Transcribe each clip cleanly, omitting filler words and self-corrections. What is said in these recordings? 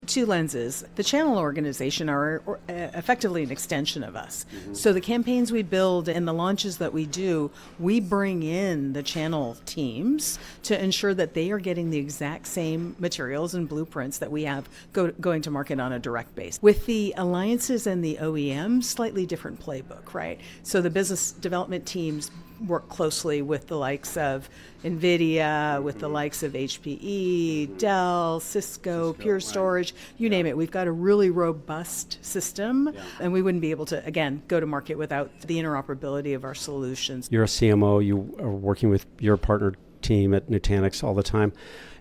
two lenses. The channel organization are effectively an extension of us. So the campaigns we build and the launches that we do, we bring in the channel teams to ensure that they are getting the exact same materials and blueprints that we have going to market on a direct basis. With the alliances and the OEMs, slightly different playbook, right? So the business development teams work closely with the likes of NVIDIA, with the likes of HPE, Dell, Cisco, Pure Storage, you name it. We've got a really robust system, and we wouldn't be able to, again, go to market without the interoperability of our solutions. You're a CMO. You are working with your partner team at Nutanix all the time.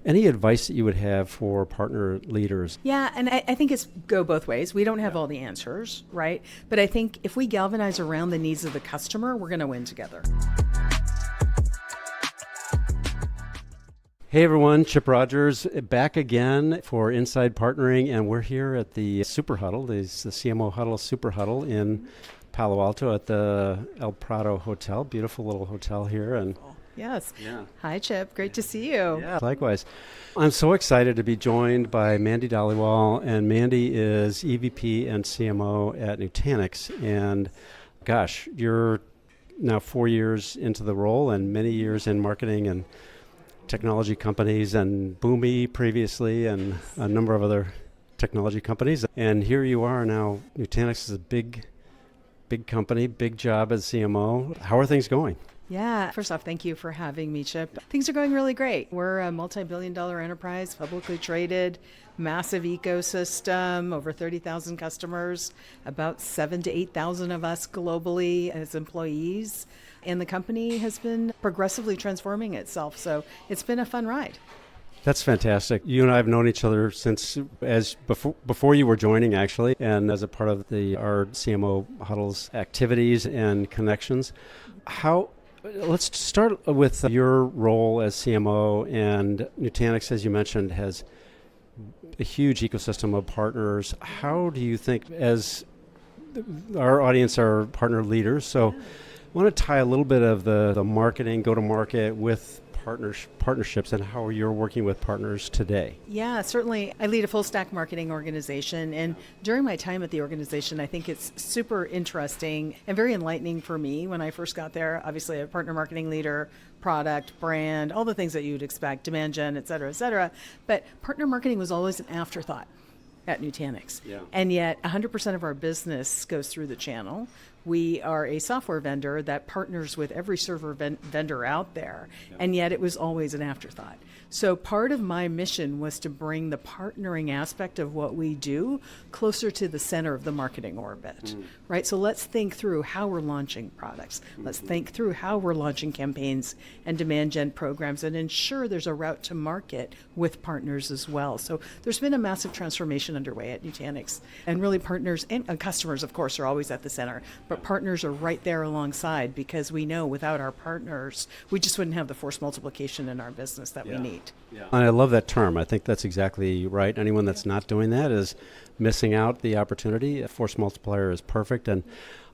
Any advice that you would have for partner leaders? Yeah, and I think it's go both ways. We don't have all the answers, right? But I think if we galvanize around the needs of the customer, we're going to win together. Hey everyone, Chip Rodgers back again for Inside Partnering, and we're here at the SuperHuddle, the CMO Huddles SuperHuddle in Palo Alto at the El Prado Hotel. Beautiful little hotel here. And yes. Yeah. Hi, Chip. Great to see you. Yeah, likewise. I'm so excited to be joined by Mandy Dhaliwal, and Mandy is EVP and CMO at Nutanix. And gosh, you're now 4 years into the role and many years in marketing and technology companies and Boomi previously and a number of other technology companies. And here you are now. Nutanix is a big company, big job as CMO. How are things going? Yeah. First off, thank you for having me, Chip. Things are going really great. We're a multi-billion-dollar enterprise, publicly traded, massive ecosystem, over 30,000 customers, about 7,000 to 8,000 of us globally as employees. And the company has been progressively transforming itself. So it's been a fun ride. That's fantastic. You and I have known each other since before you were joining, actually, and as a part of our CMO Huddles activities and connections. Let's start with your role as CMO, and Nutanix, as you mentioned, has a huge ecosystem of partners. How do you think, as our audience are partner leaders, so I want to tie a little bit of the marketing, go-to-market with partnerships and how you're working with partners today. Yeah, certainly. I lead a full stack marketing organization, and during my time at the organization, I think it's super interesting and very enlightening for me when I first got there. Obviously, a partner marketing leader, product, brand, all the things that you'd expect, demand gen, et cetera, but partner marketing was always an afterthought at Nutanix. Yeah. And yet 100% of our business goes through the channel. We are a software vendor that partners with every server vendor out there, and yet it was always an afterthought. So part of my mission was to bring the partnering aspect of what we do closer to the center of the marketing orbit, right? So let's think through how we're launching products. Let's think through how we're launching campaigns and demand gen programs and ensure there's a route to market with partners as well. So there's been a massive transformation underway at Nutanix, and really partners and customers, of course, are always at the center, but partners are right there alongside, because we know without our partners, we just wouldn't have the force multiplication in our business that we need. Yeah. And I love that term. I think that's exactly right. Anyone that's not doing that is missing out the opportunity. A force multiplier is perfect. And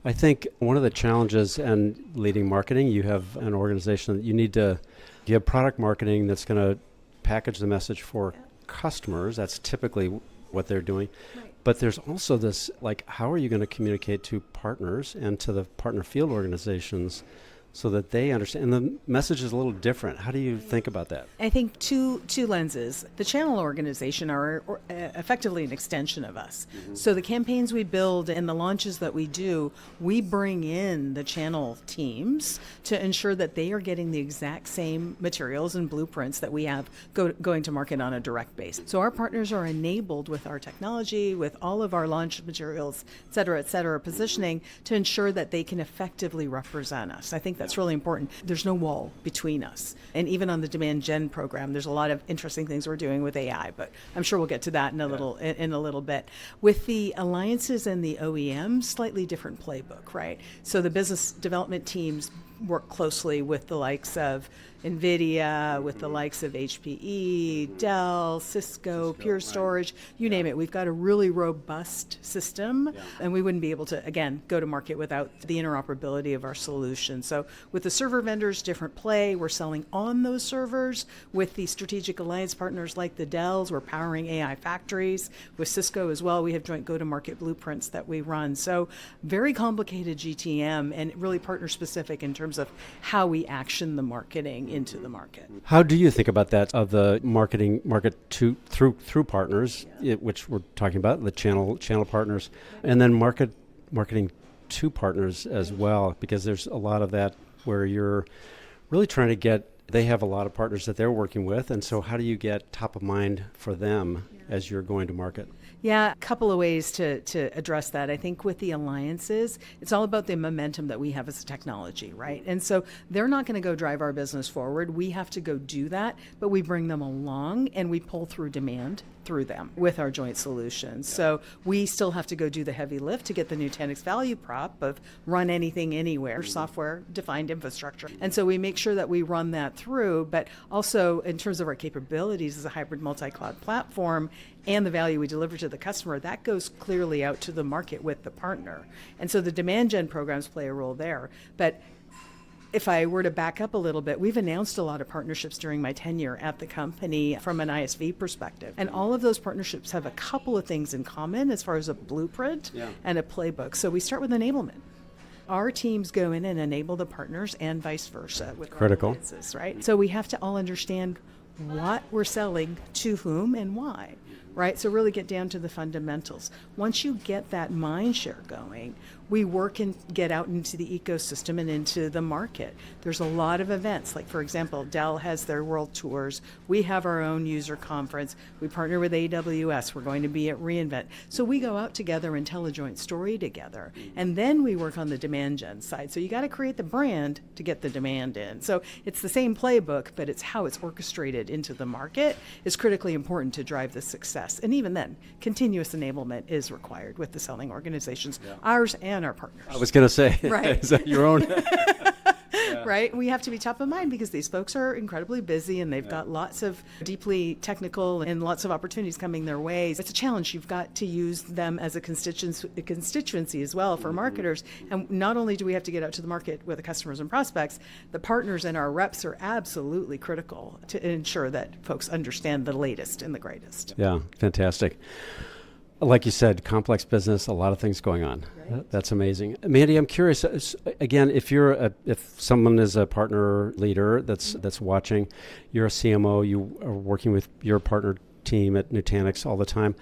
I think one of the challenges in leading marketing, you have an organization that you have product marketing that's going to package the message for customers. That's typically what they're doing. Right. But there's also this, how are you going to communicate to partners and to the partner field organizations so that they understand? And the message is a little different. How do you think about that? I think two lenses. The channel organization are effectively an extension of us. So the campaigns we build and the launches that we do, we bring in the channel teams to ensure that they are getting the exact same materials and blueprints that we have going to market on a direct basis. So our partners are enabled with our technology, with all of our launch materials, et cetera, positioning to ensure that they can effectively represent us. I think that's really important. There's no wall between us. And even on the demand gen program, there's a lot of interesting things we're doing with AI, but I'm sure we'll get to that in a little bit. With the alliances and the OEMs, slightly different playbook, right? So the business development teams work closely with the likes of NVIDIA, with the likes of HPE, Dell, Cisco, Pure Storage, you name it. We've got a really robust system, and we wouldn't be able to, again, go to market without the interoperability of our solution. So with the server vendors, different play. We're selling on those servers. With the strategic alliance partners like the Dells, we're powering AI factories. With Cisco as well, we have joint go-to-market blueprints that we run. So very complicated GTM and really partner-specific in terms of how we action the marketing into the market. How do you think about that of the marketing market through partners, which we're talking about, the channel partners, and then marketing to partners as well, because there's a lot of that where you're really trying to get, they have a lot of partners that they're working with, and so how do you get top of mind for them as you're going to market? Yeah, a couple of ways to address that. I think with the alliances, it's all about the momentum that we have as a technology, right? And so they're not going to go drive our business forward. We have to go do that, but we bring them along and we pull through demand through them with our joint solutions. So we still have to go do the heavy lift to get the Nutanix value prop of run anything anywhere, software-defined infrastructure. And so we make sure that we run that through, but also in terms of our capabilities as a hybrid multi-cloud platform and the value we deliver to the customer, that goes clearly out to the market with the partner. And so the demand gen programs play a role there. But if I were to back up a little bit, we've announced a lot of partnerships during my tenure at the company from an ISV perspective. And all of those partnerships have a couple of things in common as far as a blueprint and a playbook. So we start with enablement. Our teams go in and enable the partners and vice versa with critical alliances, right? So we have to all understand what we're selling to whom and why. Right? So really get down to the fundamentals. Once you get that mind share going, we work and get out into the ecosystem and into the market. There's a lot of events. Like, for example, Dell has their world tours. We have our own user conference. We partner with AWS. We're going to be at reInvent. So we go out together and tell a joint story together. And then we work on the demand gen side. So you got to create the brand to get the demand in. So it's the same playbook, but it's how it's orchestrated into the market is critically important to drive the success. And even then, continuous enablement is required with the selling organizations, ours and our partners. I was going to say, right. Is that your own? Right? We have to be top of mind because these folks are incredibly busy and they've got lots of deeply technical and lots of opportunities coming their way. It's a challenge. You've got to use them as a constituency as well for marketers. And not only do we have to get out to the market with the customers and prospects, the partners and our reps are absolutely critical to ensure that folks understand the latest and the greatest. Yeah, fantastic. Like you said, complex business, a lot of things going on. Right. That's amazing. Mandy, I'm curious, again, if someone is a partner leader that's watching, you're a CMO, you are working with your partner team at Nutanix all the time,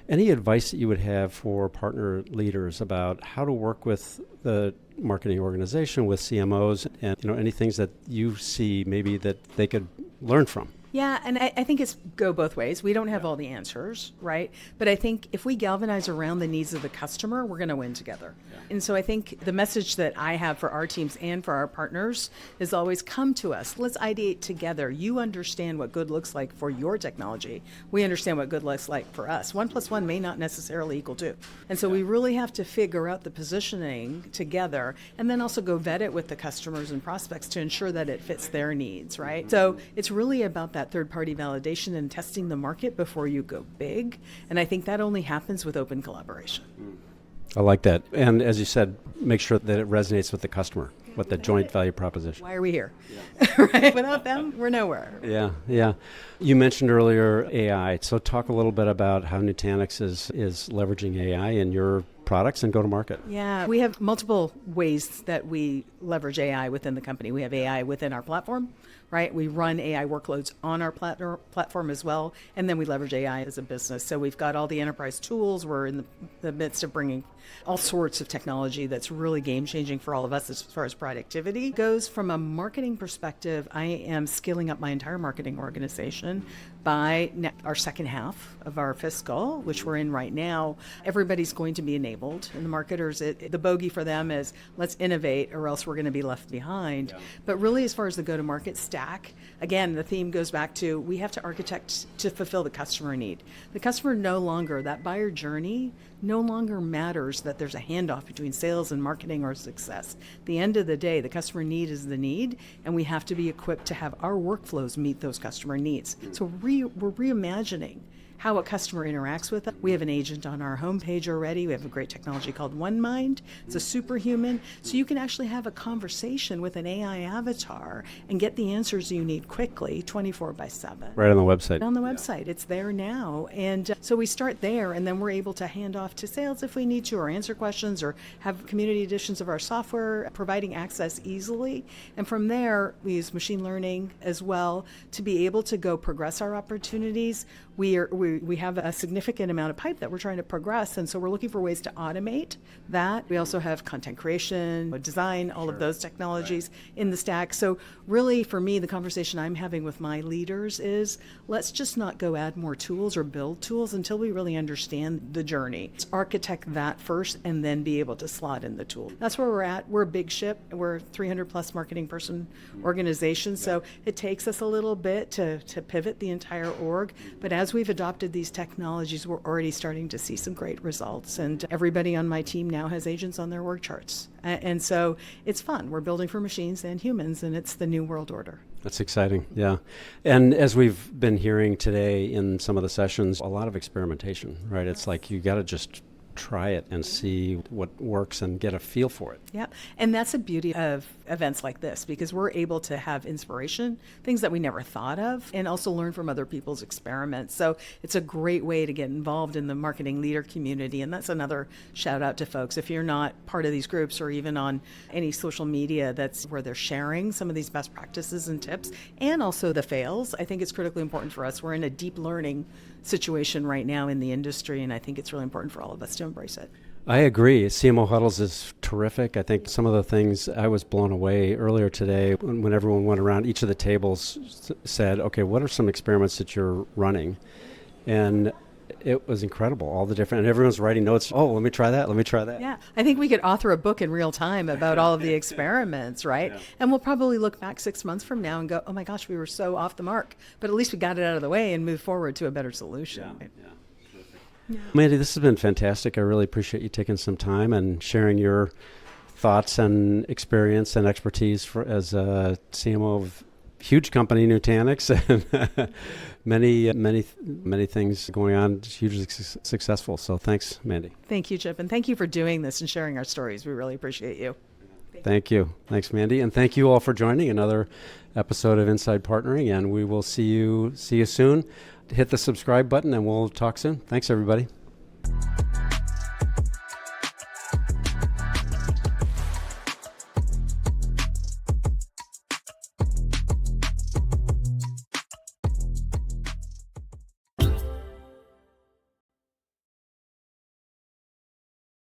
any advice that you would have for partner leaders about how to work with the marketing organization, with CMOs, and any things that you see maybe that they could learn from? Yeah, and I think it's go both ways. We don't have all the answers, right? But I think if we galvanize around the needs of the customer, we're going to win together. Yeah. And so I think the message that I have for our teams and for our partners is always come to us. Let's ideate together. You understand what good looks like for your technology. We understand what good looks like for us. 1 + 1 may not necessarily equal 2. And so we really have to figure out the positioning together and then also go vet it with the customers and prospects to ensure that it fits their needs, right? So it's really about that third-party validation and testing the market before you go big. And I think that only happens with open collaboration. I like that. And as you said, make sure that it resonates with the customer, with the joint value proposition. Why are we here? Yeah. Right? Without them, we're nowhere. Yeah. You mentioned earlier AI. So talk a little bit about how Nutanix is leveraging AI in your products and go to market. Yeah, we have multiple ways that we leverage AI within the company. We have AI within our platform, right? We run AI workloads on our platform as well, and then we leverage AI as a business. So we've got all the enterprise tools. We're in the midst of bringing all sorts of technology that's really game-changing for all of us as far as productivity goes. From a marketing perspective, I am scaling up my entire marketing organization by our second half of our fiscal, which we're in right now. Everybody's going to be enabled, and the marketers, the bogey for them is let's innovate or else we're going to be left behind. Yeah. But really, as far as the go-to-market staff stack. Again, the theme goes back to we have to architect to fulfill the customer need. The customer no longer, that buyer journey no longer matters that there's a handoff between sales and marketing or success. At the end of the day, the customer need is the need, and we have to be equipped to have our workflows meet those customer needs. So we're reimagining how a customer interacts with us. We have an agent on our homepage already. We have a great technology called OneMind. It's a superhuman. So you can actually have a conversation with an AI avatar and get the answers you need quickly, 24/7. Right on the website. On the website. It's there now. And so we start there, and then we're able to hand off to sales if we need to, or answer questions, or have community editions of our software, providing access easily. And from there, we use machine learning as well to be able to go progress our opportunities. We have a significant amount of pipe that we're trying to progress, and so we're looking for ways to automate that. We also have content creation, design, all of those technologies in the stack. So really, for me, the conversation I'm having with my leaders is, let's just not go add more tools or build tools until we really understand the journey. Let's architect that first and then be able to slot in the tool. That's where we're at. We're a big ship. We're a 300 plus marketing person organization, so it takes us a little bit to pivot the entire org, but as we've adopted these technologies, we're already starting to see some great results. And everybody on my team now has agents on their org charts. And so it's fun. We're building for machines and humans, and it's the new world order. That's exciting, yeah. And as we've been hearing today in some of the sessions, a lot of experimentation, right? It's like you got to just try it and see what works and get a feel for it. Yeah, and that's the beauty of events like this, because we're able to have inspiration, things that we never thought of, and also learn from other people's experiments. So it's a great way to get involved in the marketing leader community, and that's another shout out to folks. If you're not part of these groups or even on any social media, that's where they're sharing some of these best practices and tips, and also the fails. I think it's critically important for us. We're in a deep learning situation right now in the industry, and I think it's really important for all of us to embrace it. I agree. CMO Huddles is terrific. I think some of the things, I was blown away earlier today when everyone went around, each of the tables said, okay, what are some experiments that you're running? And it was incredible, all the different, and everyone's writing notes. Oh, let me try that. Let me try that. Yeah, I think we could author a book in real time about all of the experiments, right? Yeah. And we'll probably look back 6 months from now and go, oh my gosh, we were so off the mark. But at least we got it out of the way and moved forward to a better solution. Yeah. Right? Yeah. Yeah. Mandy, this has been fantastic. I really appreciate you taking some time and sharing your thoughts and experience and expertise as a CMO of huge company, Nutanix, and many things going on, hugely successful. So thanks, Mandy. Thank you, Chip, and thank you for doing this and sharing our stories. We really appreciate you. Thank you. Thanks, Mandy, and thank you all for joining another episode of Inside Partnering, and we will see you soon. Hit the subscribe button, and we'll talk soon. Thanks, everybody.